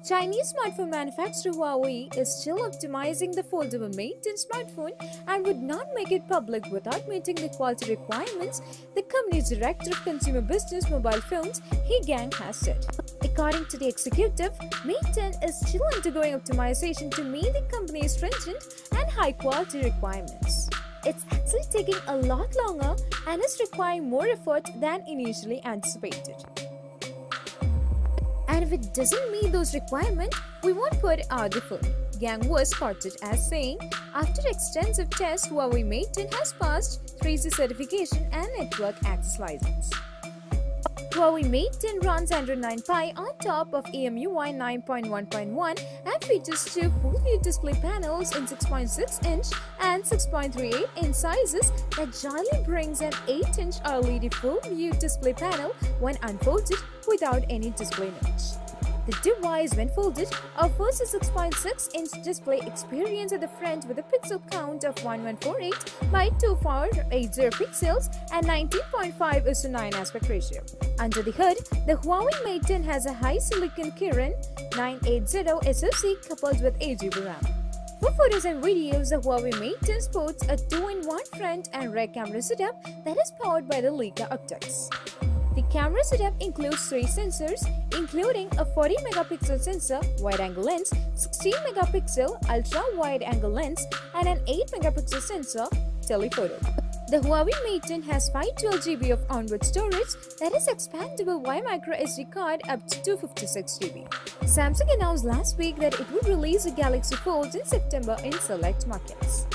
Chinese smartphone manufacturer Huawei is still optimizing the foldable Mate 10 smartphone and would not make it public without meeting the quality requirements, the company's director of consumer business mobile phones, He Gang, has said. According to the executive, Mate 10 is still undergoing optimization to meet the company's stringent and high-quality requirements. It's actually taking a lot longer and is requiring more effort than initially anticipated. And if it doesn't meet those requirements, we won't put out the phone, Gang was quoted as saying. After extensive tests, Huawei Mate 10 has passed 3C certification and network access license. Huawei Mate 10 runs Android 9 Pie on top of EMUI 9.1.1 and features two full-view display panels in 6.6-inch and 6.38-inch sizes that jointly brings an 8-inch LED full-view display panel when unfolded without any display notch. The device, when folded, offers a 6.6-inch display experience at the front with a pixel count of 1148 by 2480 pixels and 19.5:9 aspect ratio. Under the hood, the Huawei Mate 10 has a high silicon Kirin 980 SoC coupled with 8GB RAM. For photos and videos, the Huawei Mate 10 sports a 2-in-1 front and rear camera setup that is powered by the Leica optics. The camera setup includes 3 sensors, including a 40-megapixel sensor wide-angle lens, 16-megapixel ultra-wide-angle lens, and an 8-megapixel sensor telephoto. The Huawei Mate 10 has 512GB of onboard storage that is expandable via microSD card up to 256GB. Samsung announced last week that it would release the Galaxy Fold in September in select markets.